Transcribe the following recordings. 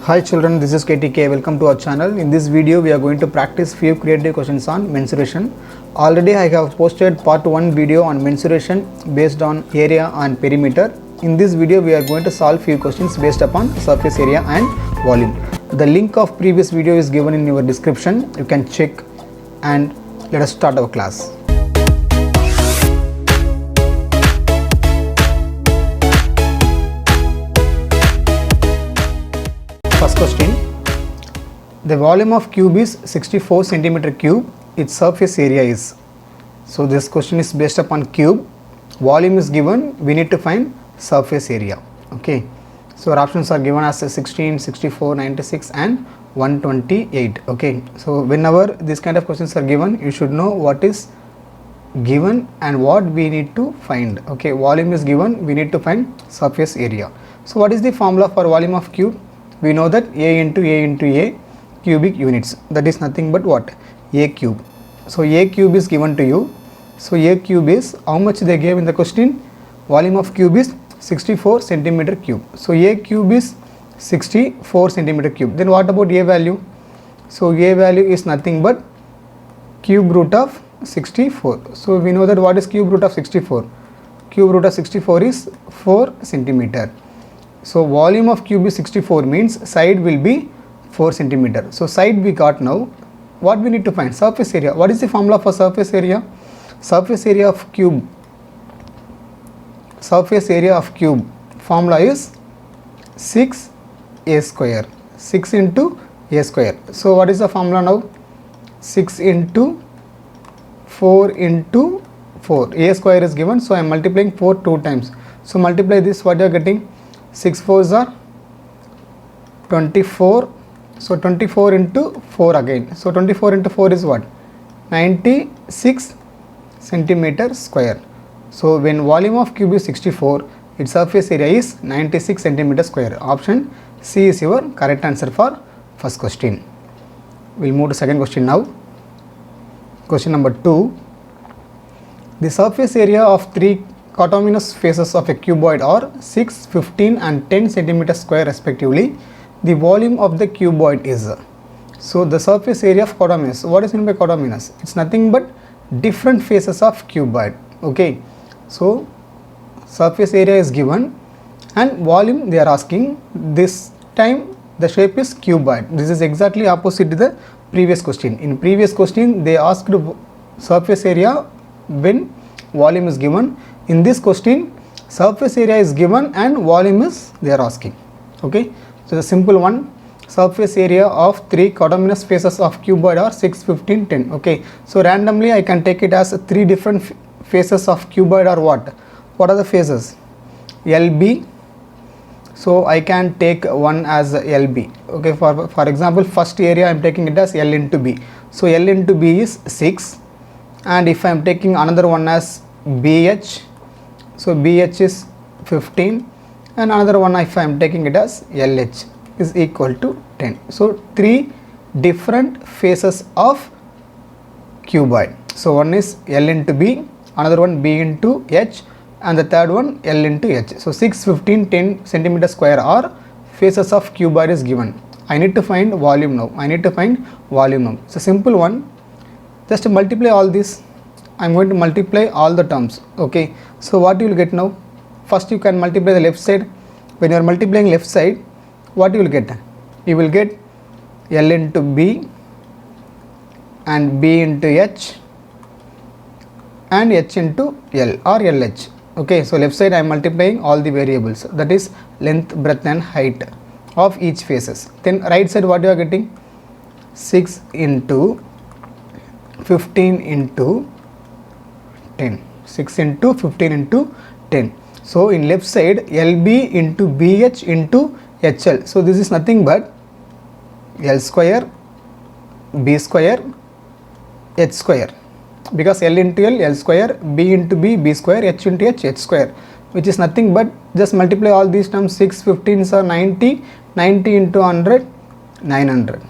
Hi children, this is KTK. Welcome to our channel. In this video, we are going to practice few creative questions on mensuration. Already I have posted part 1 video on mensuration based on area and perimeter. In this video, we are going to solve few questions based upon surface area and volume. The link of previous video is given in your description. You can check and let us start our class. First question, the volume of cube is 64 centimeter cube, its surface area is. So this question is based upon cube, volume is given, we need to find surface area. Okay, so our options are given as 16, 64, 96 and 128. Okay, so whenever this kind of questions are given, you should know what is given and what we need to find. Okay, volume is given, we need to find surface area. So what is the formula for volume of cube? We know that A into A cubic units, that is nothing but what? A cube. So A cube is given to you. So A cube is, how much they gave in the question? Volume of cube is 64 centimeter cube. So A cube is 64 centimeter cube. Then what about A value? So A value is nothing but cube root of 64. So we know that what is cube root of 64? Cube root of 64 is 4 centimeter. So volume of cube is 64 means side will be 4 centimeter. So side we got now. What we need to find? Surface area. What is the formula for surface area? Surface area of cube. Surface area of cube formula is 6a square. 6 into a square. So what is the formula now? 6 into 4 into 4. A square is given. So I am multiplying 4 2 times. So multiply this, what you are getting? 6 4s are 24. So 24 into 4 again. So 24 into 4 is what? 96 centimeter square. So when volume of cube is 64, its surface area is 96 centimeter square. Option C is your correct answer for first question. We will move to second question now. Question number 2. The surface area of three coterminous faces of a cuboid are 6, 15 and 10 centimeter square respectively. The volume of the cuboid is. So the surface area of coterminous. What is meant by coterminous? It's nothing but different faces of cuboid. Okay, so surface area is given and volume they are asking. This time the shape is cuboid. This is exactly opposite to the previous question. In previous question they asked surface area when volume is given. In this question surface area is given and volume is they are asking. Okay, so the simple one, surface area of three coterminous faces of cuboid are 6, 15, 10. Okay, so randomly I can take it as three different faces of cuboid are what? What are the faces? LB. So I can take one as LB. Okay, for example, first area I am taking it as L into B. So L into B is 6, and if I am taking another one as BH, so BH is 15, and another one if I am taking it as LH is equal to 10. So three different faces of cuboid. So one is L into B, another one B into H, and the third one L into H. So 6, 15, 10 centimeter square are faces of cuboid is given. I need to find volume now. It's a simple one. Just multiply all this. I am going to multiply all the terms. Okay, so what you will get now? First you can multiply the left side. When you are multiplying left side, what you will get? You will get L into B and B into H and H into L or LH. Okay, so left side I am multiplying all the variables, that is length, breadth and height of each faces. Then right side what you are getting? 6 into 15 into 10. 6 into 15 into 10. So in left side LB into BH into HL. So this is nothing but L square, B square, H square. Because L into L, L square, B into B, B square, H into H, H square. Which is nothing but just multiply all these terms. 6, 15 are 90, 90 into 100, 900.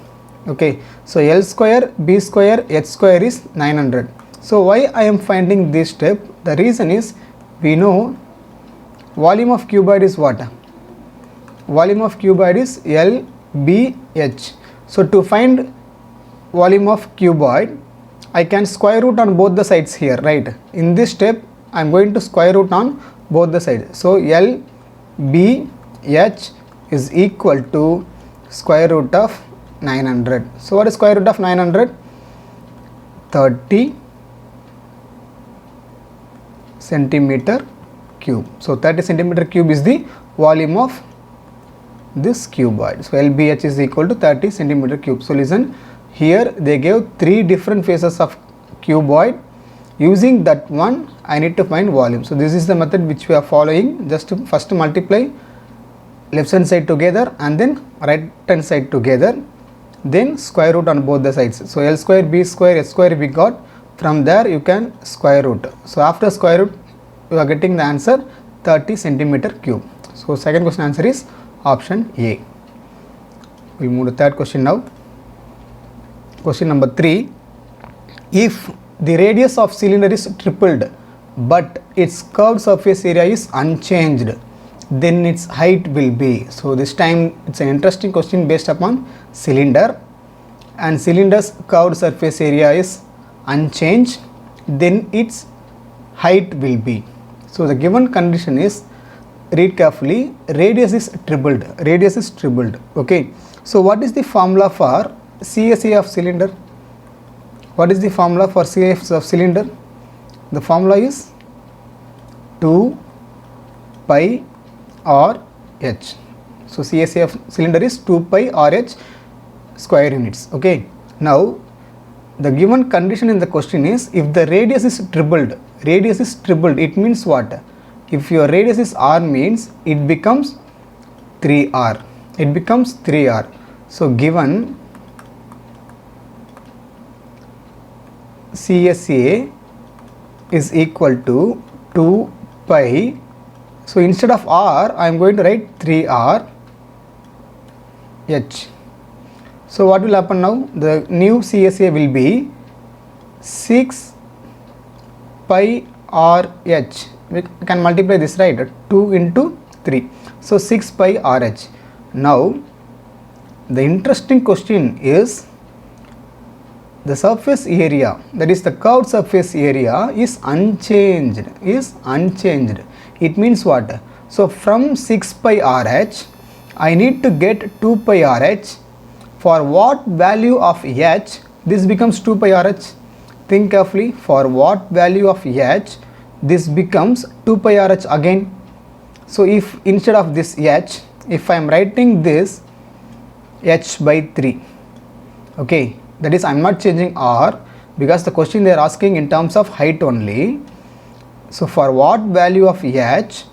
Okay. So L square, B square, H square is 900. So why I am finding this step? The reason is we know volume of cuboid is what? Volume of cuboid is L BH. So to find volume of cuboid, I can square root on both the sides here, right? In this step, I am going to square root on both the sides. So LBH is equal to square root of 900. So what is square root of 900? 30 centimeter cube. So 30 centimeter cube is the volume of this cuboid. So LBH is equal to 30 centimeter cube. So listen, here they gave 3 different faces of cuboid. Using that one, I need to find volume. So this is the method which we are following. Just to first multiply left hand side together and then right hand side together, then square root on both the sides. So L square B square H square we got. From there you can square root. So after square root you are getting the answer 30 centimeter cube. So second question answer is option A. We move to third question now. Question number 3. If the radius of cylinder is tripled but its curved surface area is unchanged, then its height will be. So this time it's an interesting question based upon cylinder, and cylinder's curved surface area is unchanged, then its height will be. So the given condition is, read carefully, radius is tripled. Radius is tripled. Okay. So what is the formula for CSA of cylinder? What is the formula for CSA of cylinder? The formula is 2 pi RH. So CSA of cylinder is 2 pi RH square units. Okay. Now the given condition in the question is, if the radius is tripled, it means what? If your radius is R, means it becomes 3R. It becomes 3R. So given CSA is equal to 2 pi. So instead of R, I am going to write 3R H. So what will happen now? The new CSA will be 6 pi RH. We can multiply this, right? 2 into 3. So 6 pi RH. Now the interesting question is, the surface area, that is the curved surface area, is unchanged. It means what? So from 6 pi RH, I need to get 2 pi RH. For what value of H this becomes 2 pi RH? Think carefully. For what value of H this becomes 2 pi RH again? So if instead of this H, if I am writing this H by 3, okay, that is I am not changing R, because the question they are asking in terms of height only. So for what value of H,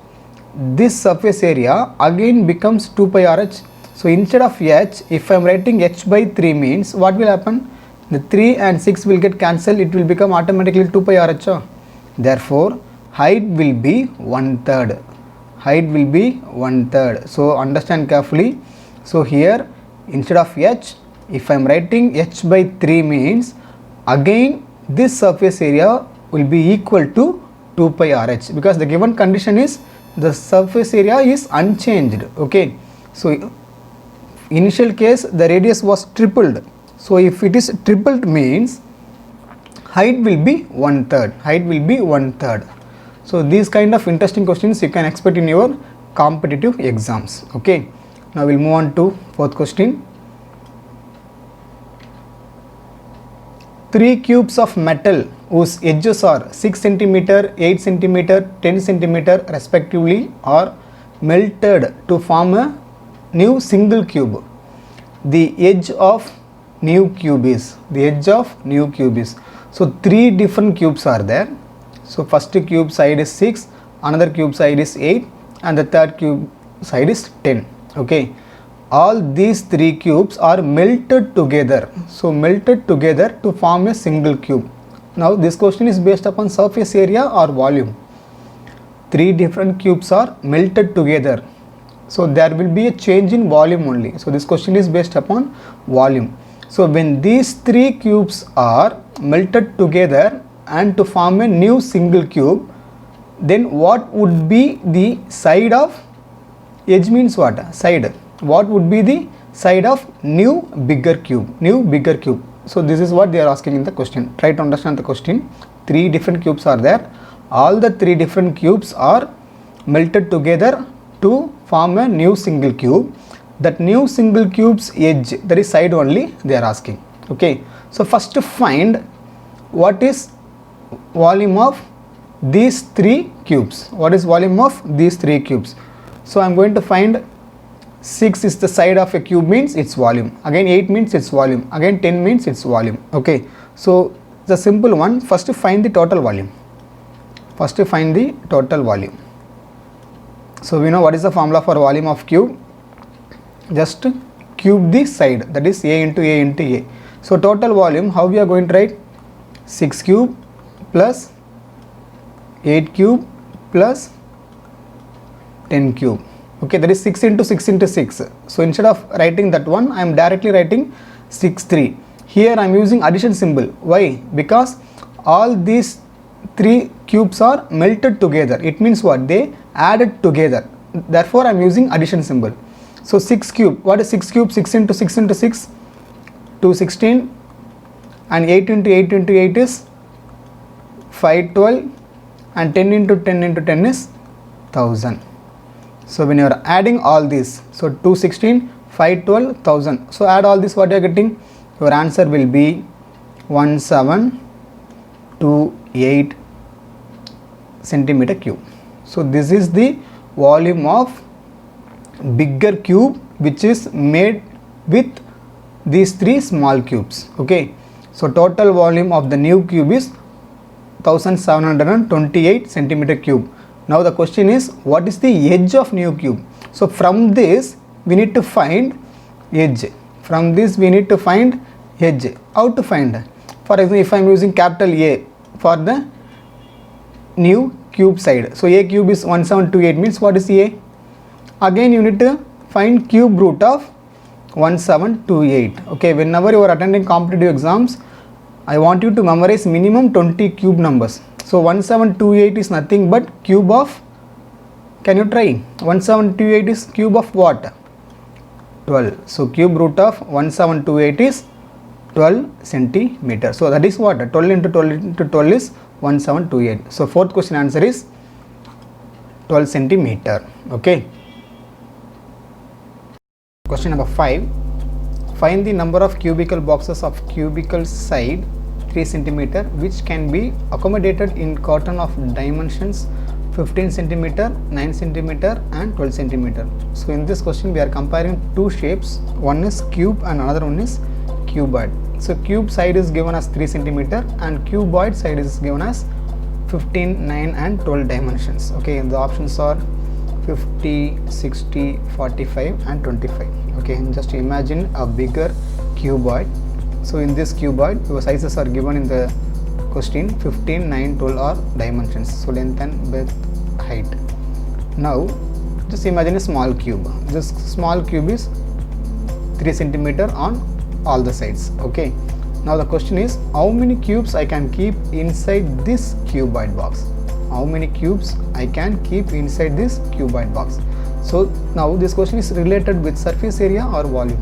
this surface area again becomes 2 pi RH. So instead of H, if I am writing H by 3, means what will happen? The 3 and 6 will get cancelled, it will become automatically 2 pi RH. Therefore height will be 1/3. Height will be 1/3. So understand carefully. So here instead of H, if I am writing H by 3, means again this surface area will be equal to 2 pi RH, because the given condition is the surface area is unchanged. Okay. So initial case the radius was tripled. So if it is tripled, means height will be 1/3. Height will be 1/3. So these kind of interesting questions you can expect in your competitive exams. Okay. Now we'll move on to fourth question. 3 cubes of metal whose edges are 6 cm, 8 cm, 10 cm respectively are melted to form a new single cube. The edge of new cube is, so 3 different cubes are there. So first cube side is 6, another cube side is 8, and the third cube side is 10. Okay. All these 3 cubes are melted together. So melted together to form a single cube. Now this question is based upon surface area or volume. 3 different cubes are melted together. So there will be a change in volume only. So this question is based upon volume. So when these 3 cubes are melted together and to form a new single cube, then what would be the side of, edge means what? Side. What would be the side of new bigger cube. So this is what they are asking in the question. Try to understand the question. 3 different cubes are there. All the 3 different cubes are melted together to form a new single cube. That new single cube's edge, that is side only they are asking. Okay, so first to find what is volume of these 3 cubes. What is volume of these 3 cubes? So I am going to find 6 is the side of a cube, means its volume. Again 8 means its volume. Again 10 means its volume. Okay, so the simple one, first to find the total volume. First to find the total volume. So we know what is the formula for volume of cube. Just cube the side, that is a into a into a. So total volume, how we are going to write? 6 cube plus 8 cube plus 10 cube. Okay, that is 6 into 6 into 6. So instead of writing that one, I am directly writing 6 3. Here I am using addition symbol. Why? Because all these 3 cubes are melted together. It means what? They added together. Therefore I am using addition symbol. So 6 cube, what is 6 cube? 6 into 6 into 6, 216, and 8 into 8 into 8 is 512, and 10 into 10 into 10 is 1000. So when you are adding all these, so 216, 512, 1000. So add all this, what you are getting? Your answer will be 1728 centimeter cube. So this is the volume of bigger cube which is made with these 3 small cubes. Okay, so total volume of the new cube is 1728 centimeter cube. Now the question is, what is the edge of new cube? So from this we need to find edge. From this we need to find edge. How to find? For example, if I am using capital A for the new cube side, so a cube is 1728, means what is a? Again you need to find cube root of 1728. Okay, whenever you are attending competitive exams, I want you to memorize minimum 20 cube numbers. So 1728 is nothing but cube of, can you try? 1728 is cube of what? 12. So cube root of 1728 is 12 centimeter. So that is what? 12 into 12 into 12 is 1728. So fourth question answer is 12 centimeter. Okay. Question number 5. Find the number of cubical boxes of cubical side 3 centimeter which can be accommodated in carton of dimensions 15 centimeter, 9 centimeter and 12 centimeter. So in this question we are comparing 2 shapes. One is cube and another one is cuboid. So cube side is given as 3 centimeter and cuboid side is given as 15, 9 and 12 dimensions. Okay, and the options are 50, 60, 45 and 25. Okay, and just imagine a bigger cuboid. So in this cuboid, your sizes are given in the question. 15, 9, 12 are dimensions. So length and width, height. Now just imagine a small cube. This small cube is 3 centimeter on all the sides. Okay, now the question is, how many cubes I can keep inside this cuboid box? How many cubes I can keep inside this cuboid box? So now this question is related with surface area or volume.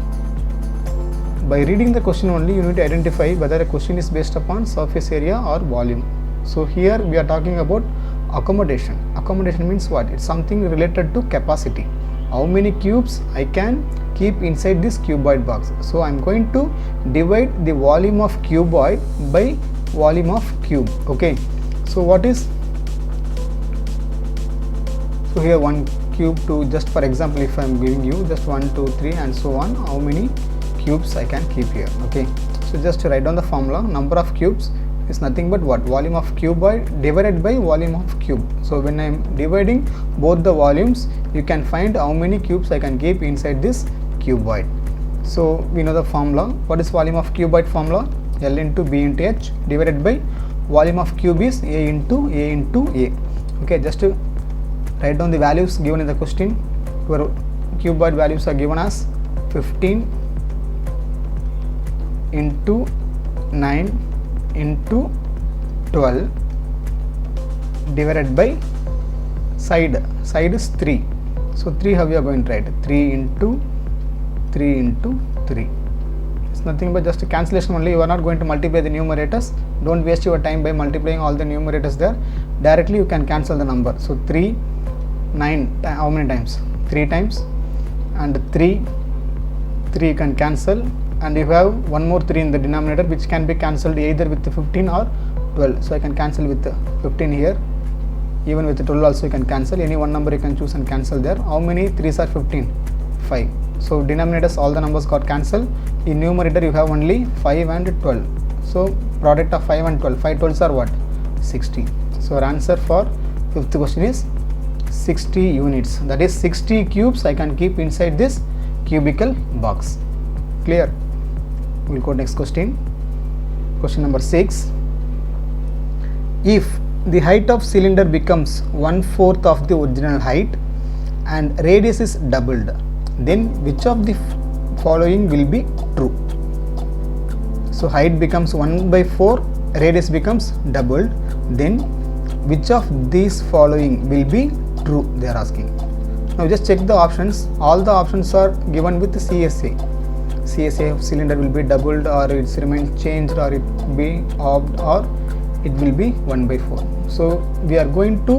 By reading the question only, you need to identify whether a question is based upon surface area or volume. So here we are talking about accommodation. Accommodation means what? It's something related to capacity. How many cubes I can keep inside this cuboid box? So I am going to divide the volume of cuboid by volume of cube. Okay, so what is, so here 1 cube to, just for example, if I am giving you just 1, 2, 3 and so on, how many cubes I can keep here. Okay, so just write down the formula. Number of cubes is nothing but what? Volume of cuboid divided by volume of cube. So when I am dividing both the volumes, you can find how many cubes I can keep inside this cuboid. So we know the formula. What is volume of cuboid formula? L into B into H divided by volume of cube is A into A into A. Okay, just to write down the values given in the question. Your cuboid values are given as 15 into 9 into 12 divided by side is 3. So 3, how we are going to write? 3 into 3 into 3. It's nothing but just a cancellation only. You are not going to multiply the numerators. Don't waste your time by multiplying all the numerators there. Directly you can cancel the number. So 3, 9, how many times? 3 times, and 3 you can cancel, and you have one more 3 in the denominator, which can be cancelled either with 15 or 12. So I can cancel with 15 here. Even with 12 also you can cancel. Any one number you can choose and cancel there. How many 3s are 15? 5. So denominators, all the numbers got cancelled. In numerator you have only 5 and 12. So product of 5 and 12. 5 12s are what? 60. So our answer for fifth question is 60 units. That is 60 cubes I can keep inside this cubical box. Clear? We'll go next question. Question number 6. If the height of cylinder becomes 1/4 of the original height and radius is doubled, then which of the following will be true? So height becomes 1/4, radius becomes doubled, then which of these following will be true, they are asking. Now just check the options. All the options are given with CSA. CSA of cylinder will be doubled, or it remains changed, or it will be opt, or it will be 1/4. So we are going to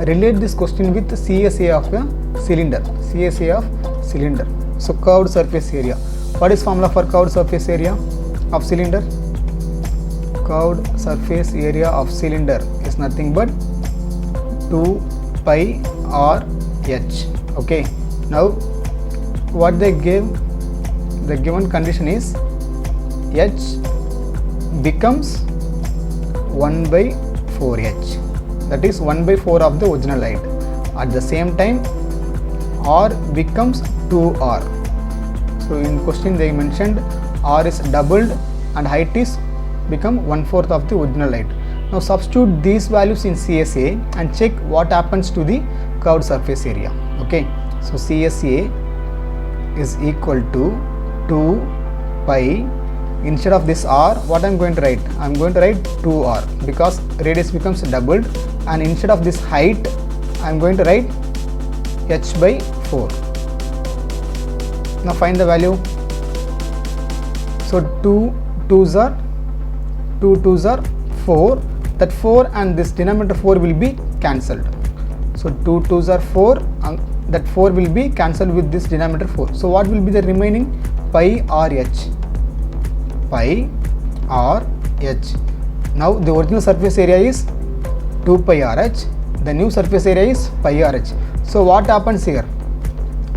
relate this question with CSA of a cylinder. CSA of cylinder. So curved surface area. What is formula for curved surface area of cylinder? Curved surface area of cylinder is nothing but 2 pi r h. Okay. Now what they gave, the given condition is h becomes 1/4h. That is 1/4 of the original height. At the same time r becomes 2r. So in question they mentioned r is doubled and height is become 1/4 of the original height. Now substitute these values in CSA and check what happens to the curved surface area. Okay, so CSA is equal to 2 pi, instead of this r, what I am going to write? I am going to write 2r because radius becomes doubled, and instead of this height I am going to write h/4. Now find the value. So 2 2s are 4. That 4 and this denominator 4 will be cancelled. So 2 2s are 4, and that 4 will be cancelled with this denominator 4. So what will be the remaining? Pi r h. Pi r h. Now the original surface area is 2 pi r h. The new surface area is pi r h. So what happens here?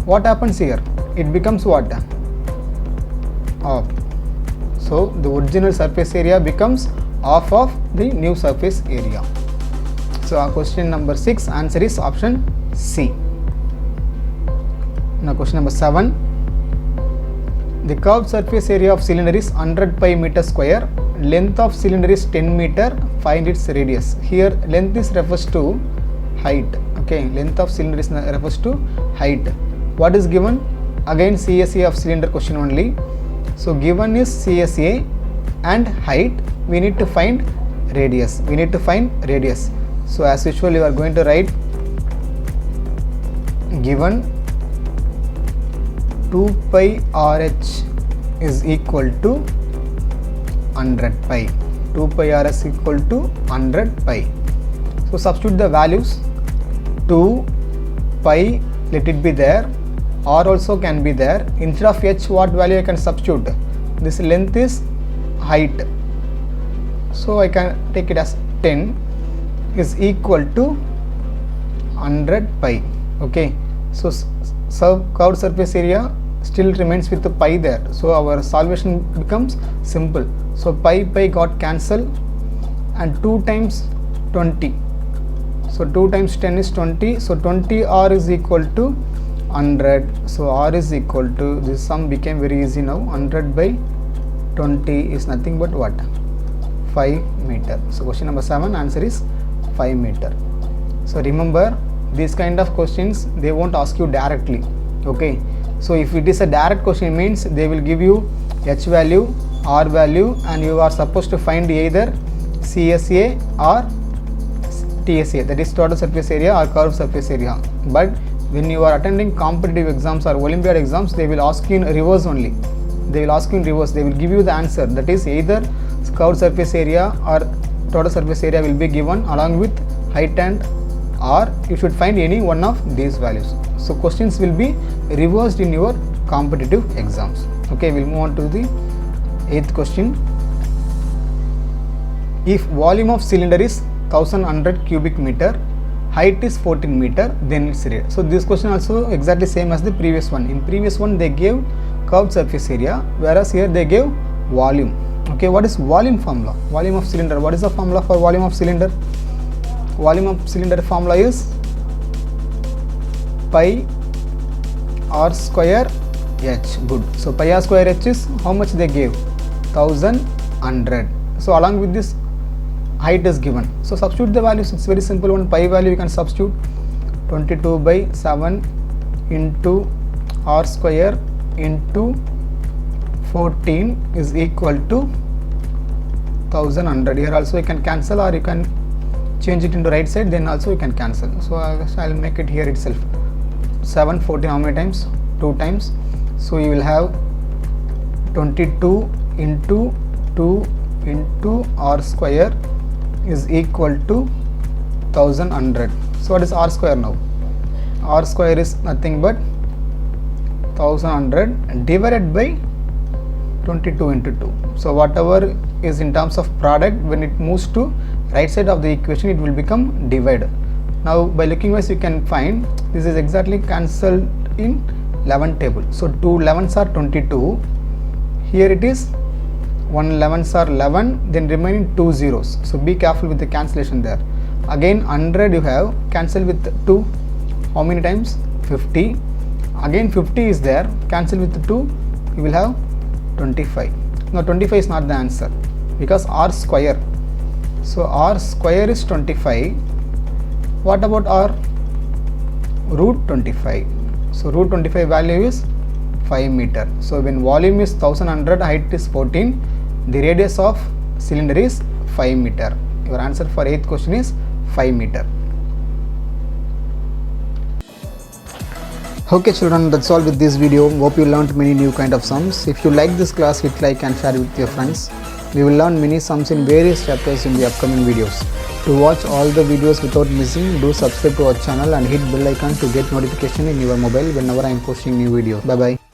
What happens here? It becomes what? Half. So the original surface area becomes half of the new surface area. So our question number 6 answer is option C. Now question number 7. The curved surface area of cylinder is 100 pi meter square. Length of cylinder is 10 meter. Find its radius. Here length is refers to height. Okay, length of cylinder is refers to height. What is given? Again CSA of cylinder question only. So given is CSA and height. We need to find radius. We need to find radius. So as usual you are going to write given 2 pi RH is equal to 100 pi. 2 pi R is equal to 100 pi. So substitute the values. 2 pi, let it be there. R also can be there. Instead of H, what value I can substitute? This length is height. So I can take it as 10 is equal to 100 pi. Okay. So curved surface area still remains with the pi there. So our solvation becomes simple. So pi got cancelled, and 2 times 20. So 2 times 10 is 20. So 20 R is equal to 100. So R is equal to, this sum became very easy now. 100 by 20 is nothing but what? 5 meter. So question number 7 answer is 5 meter. So remember, these kind of questions they won't ask you directly. Okay. So if it is a direct question, means they will give you H value, R value, and you are supposed to find either CSA or TSA, that is total surface area or curved surface area. But When you are attending competitive exams or Olympiad exams, they will ask you in reverse only. They will ask you in reverse. They will give you the answer. That is either curved surface area or total surface area will be given along with height and or you should find any one of these values. So questions will be reversed in your competitive exams. Okay, we'll move on to the 8th question. If volume of cylinder is 1100 cubic meter, height is 14 meter, then its radius. So this question also exactly same as the previous one. In previous one they gave curved surface area, whereas here they gave volume. Okay, what is volume formula? Volume of cylinder. What is the formula for volume of cylinder? Volume of cylinder formula is pi r square h. Good. So pi r square h is how much they gave? 1100. So along with this height is given. So substitute the values. It's very simple one. Pi value you can substitute 22 by 7 into r square into 14 is equal to 1100. Here also you can cancel or you can change it into right side, then also you can cancel. So I'll make it here itself. 7 14 how many times? 2 times. So you will have 22 into 2 into r square is equal to 1100. So what is r square now? R square is nothing but 1100 divided by 22 into 2. So whatever is in terms of product, when it moves to right side of the equation, it will become divided. Now by looking wise you can find this is exactly cancelled in 11 table. So 2 11s are 22. Here it is 1 11s are 11, then remaining 2 zeros. So be careful with the cancellation there. Again 100 you have cancel with 2. How many times? 50. Again 50 is there, cancel with 2, you will have 25. Now 25 is not the answer because r square. So r square is 25. What about r? Root 25. So root 25 value is 5 meter. So when volume is 1100, height is 14, the radius of cylinder is 5 meter. Your answer for 8th question is 5 meter. Okay children, that's all with this video. Hope you learned many new kind of sums. If you like this class, hit like and share it with your friends. We will learn many sums in various chapters in the upcoming videos. To watch all the videos without missing, do subscribe to our channel and hit bell icon to get notification in your mobile whenever I am posting new videos. Bye bye.